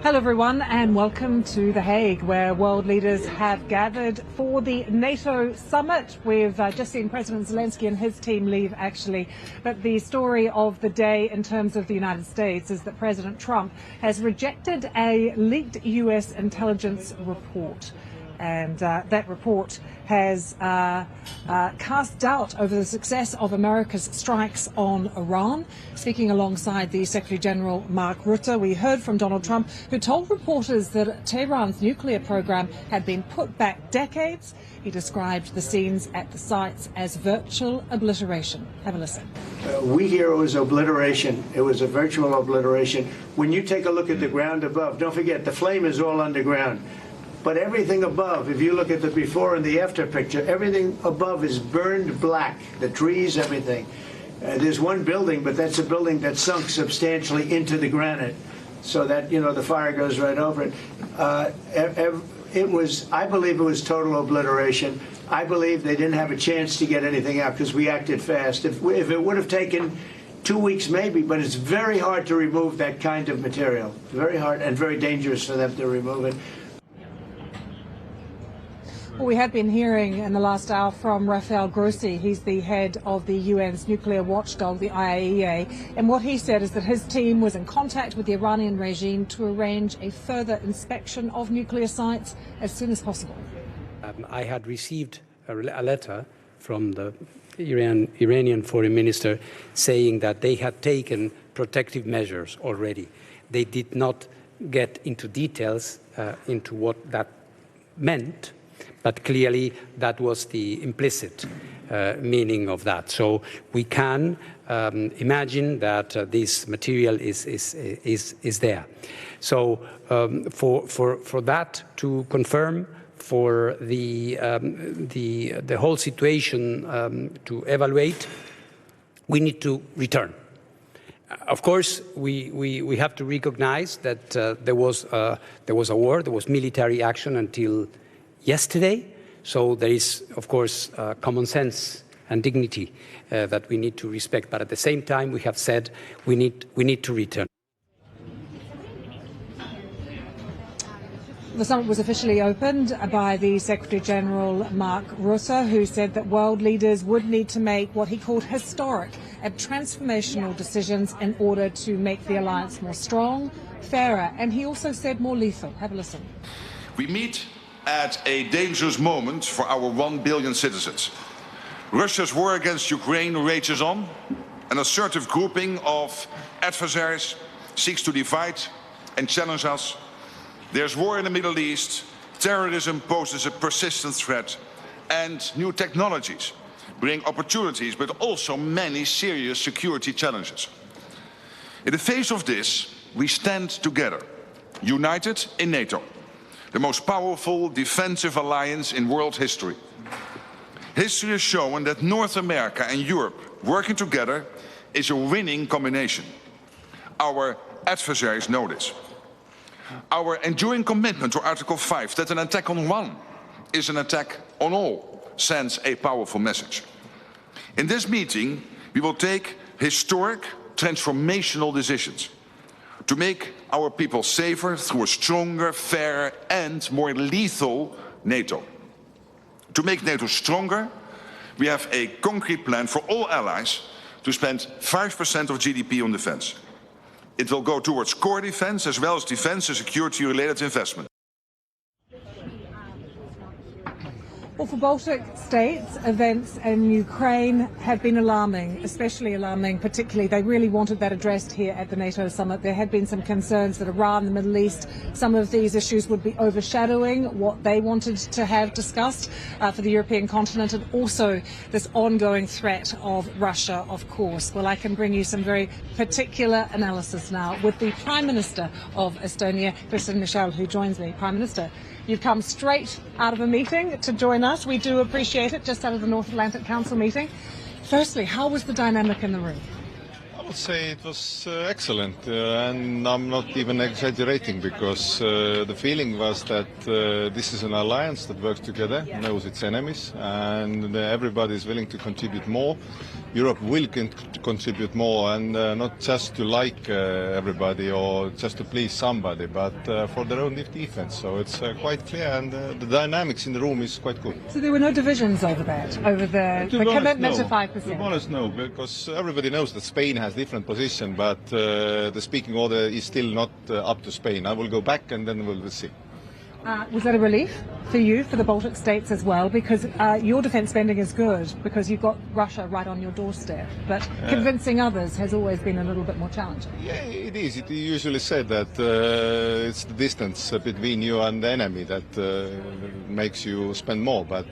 Hello everyone and welcome to The Hague, where world leaders have gathered for the NATO summit. We've just seen President Zelensky and his team leave actually, but the story of the day in terms of the United States is that President Trump has rejected a leaked US intelligence report. And that report has cast doubt over the success of America's strikes on Iran. Speaking alongside the Secretary General Mark Rutte, we heard from Donald Trump, who told reporters that Tehran's nuclear program had been put back decades. He described the scenes at the sites as virtual obliteration. Have a listen. We hear it was obliteration. It was a virtual obliteration. When you take a look at the ground above, don't forget the flame is all underground. But everything above, if you look at the before and the after picture, everything above is burned black, the trees, everything. There's one building, but that's a building that sunk substantially into the granite, so that, you know, the fire goes right over it. I believe it was total obliteration. I believe they didn't have a chance to get anything out because we acted fast. If it would have taken 2 weeks maybe, but it's very hard to remove that kind of material. Very hard and very dangerous for them to remove it. Well, we have been hearing in the last hour from Rafael Grossi. He's the head of the UN's nuclear watchdog, the IAEA. And what he said is that his team was in contact with the Iranian regime to arrange a further inspection of nuclear sites as soon as possible. I had received a letter from the Iranian foreign minister saying that they had taken protective measures already. They did not get into details into what that meant, but clearly that was the implicit meaning of that. So we can imagine that this material is there. So for that to confirm, for the whole situation to evaluate, we need to return. Of course, we have to recognize that there was a war, there was military action until yesterday, so there is, of course, common sense and dignity that we need to respect. But at the same time, we have said we need to return. The summit was officially opened by the Secretary General Mark Rutte, who said that world leaders would need to make what he called historic and transformational decisions in order to make the alliance more strong, fairer, and he also said more lethal. Have a listen. We meet at a dangerous moment for our 1 billion citizens. Russia's war against Ukraine rages on. An assertive grouping of adversaries seeks to divide and challenge us. There's war in the Middle East, terrorism poses a persistent threat, and new technologies bring opportunities but also many serious security challenges. In the face of this, we stand together, united in NATO, the most powerful defensive alliance in world history. History has shown that North America and Europe working together is a winning combination. Our adversaries know this. Our enduring commitment to Article 5, that an attack on one is an attack on all, sends a powerful message. In this meeting, we will take historic, transformational decisions to make our people safer through a stronger, fairer and more lethal NATO. To make NATO stronger, we have a concrete plan for all allies to spend 5% of GDP on defense. It will go towards core defense as well as defense and security-related investment. Well, for Baltic states, events in Ukraine have been alarming, especially alarming, particularly. They really wanted that addressed here at the NATO summit. There had been some concerns that Iran, the Middle East, some of these issues would be overshadowing what they wanted to have discussed for the European continent, and also this ongoing threat of Russia, of course. Well, I can bring you some very particular analysis now with the Prime Minister of Estonia, Kristen Michel, who joins me. Prime Minister, you've come straight out of a meeting to join us. We do appreciate it, just out of the North Atlantic Council meeting. Firstly, how was the dynamic in the room? I would say it was excellent, and I'm not even exaggerating, because the feeling was that this is an alliance that works together, knows its enemies, and everybody is willing to contribute more. Europe will contribute more, and not just to like everybody or just to please somebody, but for their own defense. So it's quite clear, and the dynamics in the room is quite good. So there were no divisions over that, over the commitment to 5%? To be honest, no, because everybody knows that Spain has different position, but the speaking order is still not up to Spain. I will go back and then we'll see. Was that a relief for you, for the Baltic states as well? Because your defence spending is good because you've got Russia right on your doorstep, but convincing others has always been a little bit more challenging. Yeah, it is. It usually said that it's the distance between you and the enemy that makes you spend more, but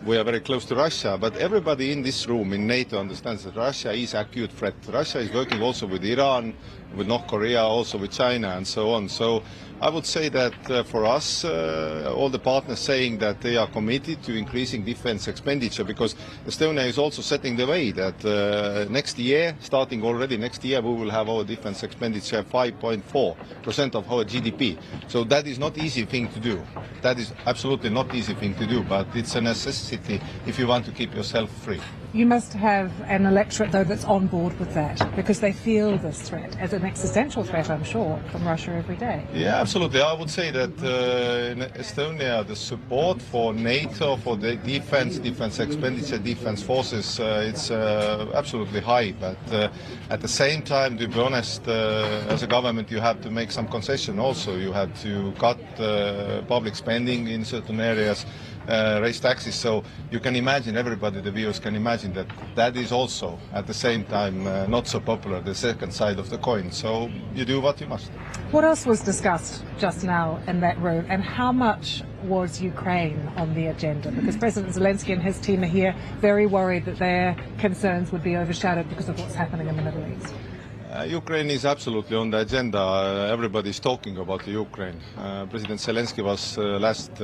we are very close to Russia. But everybody in this room in NATO understands that Russia is an acute threat. Russia is working also with Iran, with North Korea, also with China and so on. So I would say that for us, all the partners saying that they are committed to increasing defense expenditure, because Estonia is also setting the way that next year, starting already next year, we will have our defense expenditure 5.4% of our GDP. So that is not easy thing to do. That is absolutely not easy thing to do, but it's a necessity if you want to keep yourself free. You must have an electorate, though, that's on board with that, because they feel this threat as an existential threat, I'm sure, from Russia every day. Yeah, absolutely. I would say that in Estonia, the support for NATO, for the defense expenditure, defense forces, it's absolutely high. But at the same time, to be honest, as a government, you have to make some concession also. You have to cut public spending in certain areas, raise taxes. So you can imagine, everybody, the viewers can imagine that that is also at the same time not so popular, the second side of the coin. So you do what you must. What else was discussed just now in that room, and how much was Ukraine on the agenda? Because President Zelensky and his team are here very worried that their concerns would be overshadowed because of what's happening in the Middle East. Ukraine is absolutely on the agenda. Everybody is talking about the Ukraine. President Zelensky was last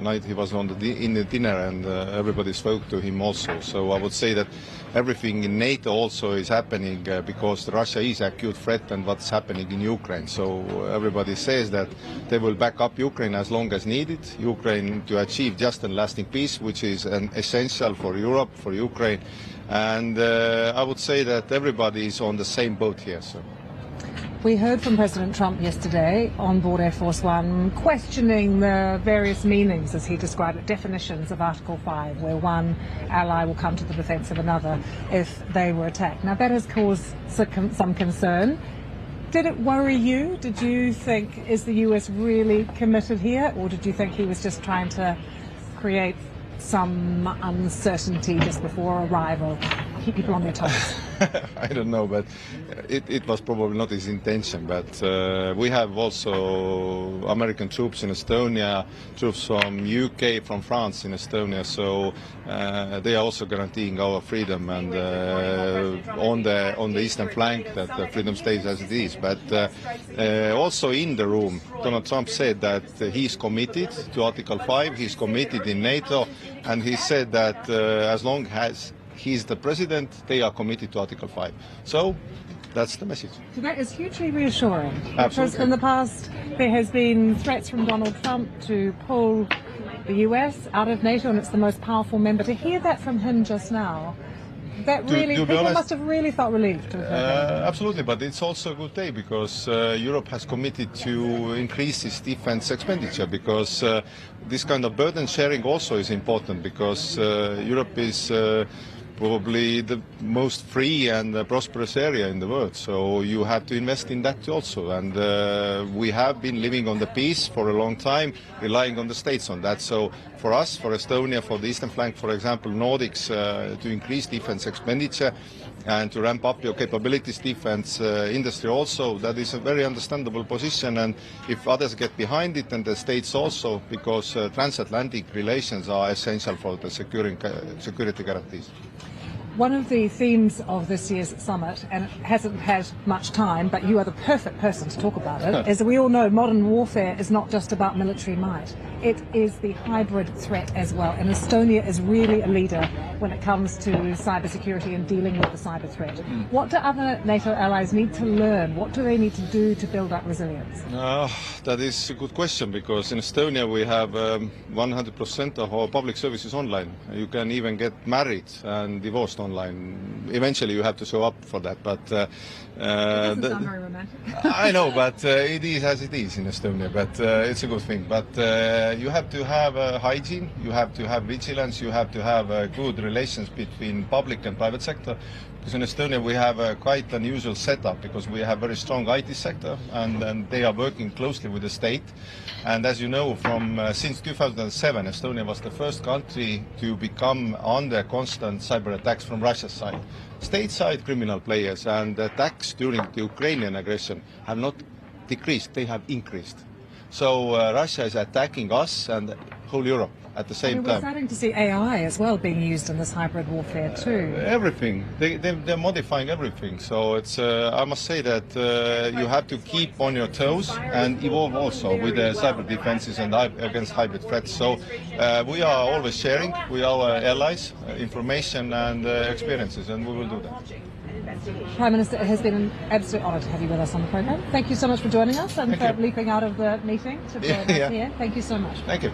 night, he was in the dinner, and everybody spoke to him also. So I would say that everything in NATO also is happening because Russia is an acute threat and what's happening in Ukraine. So everybody says that they will back up Ukraine as long as needed, Ukraine to achieve just and lasting peace, which is an essential for Europe, for Ukraine. And I would say that everybody is on the same boat here. So. We heard from President Trump yesterday on board Air Force One, questioning the various meanings, as he described it, definitions of Article 5, where one ally will come to the defence of another if they were attacked. Now, that has caused some concern. Did it worry you? Did you think, is the US really committed here, or did you think he was just trying to create some uncertainty just before arrival, keep people on their toes? I don't know, but it was probably not his intention. But we have also American troops in Estonia, troops from UK, from France in Estonia, so they are also guaranteeing our freedom, and on the eastern flank that the freedom stays as it is. But also in the room, Donald Trump said that he's committed to Article 5, he's committed in NATO, and he said that as long as he's the president, they are committed to Article 5. So that's the message. So that is hugely reassuring. Absolutely. Because in the past there has been threats from Donald Trump to pull the US out of NATO, and it's the most powerful member. To hear that from him just now, that really, people honest, must have really felt relieved to have heard that. Absolutely, but it's also a good day because Europe has committed to increase its defense expenditure, because this kind of burden sharing also is important, because Europe is probably the most free and prosperous area in the world, so you have to invest in that also. And we have been living on the peace for a long time, relying on the states on that. So for us, for Estonia, for the eastern flank, for example, Nordics, to increase defense expenditure and to ramp up your capabilities, defense industry also, that is a very understandable position. And if others get behind it, and the states also, because transatlantic relations are essential for the security guarantees. One of the themes of this year's summit, and it hasn't had much time, but you are the perfect person to talk about it, is that we all know modern warfare is not just about military might. It is the hybrid threat as well, and Estonia is really a leader when it comes to cybersecurity and dealing with the cyber threat. What do other NATO allies need to learn? What do they need to do to build up resilience? That is a good question, because in Estonia we have 100% of our public services online. You can even get married and divorced online. Eventually, you have to show up for that. But It doesn't sound very romantic. I know, but it is as it is in Estonia. But it's a good thing. But you have to have hygiene. You have to have vigilance. You have to have good relations between public and private sector. Because in Estonia we have a quite unusual setup because we have very strong IT sector and they are working closely with the state. And as you know, from since 2007, Estonia was the first country to become under constant cyber attacks from Russia's side. State-side criminal players and attacks during the Ukrainian aggression have not decreased, they have increased. So Russia is attacking us and whole Europe at the same We're time. starting to see AI as well being used in this hybrid warfare too. Everything. They're modifying everything. So it's. I must say that you have to keep on your toes and evolve also with the cyber defenses and against hybrid threats. So we are always sharing with our allies information and experiences, and we will do that. Prime Minister, it has been an absolute honour to have you with us on the programme. Thank you so much for joining us and for leaping out of the meeting to join us here. Thank you so much. Thank you.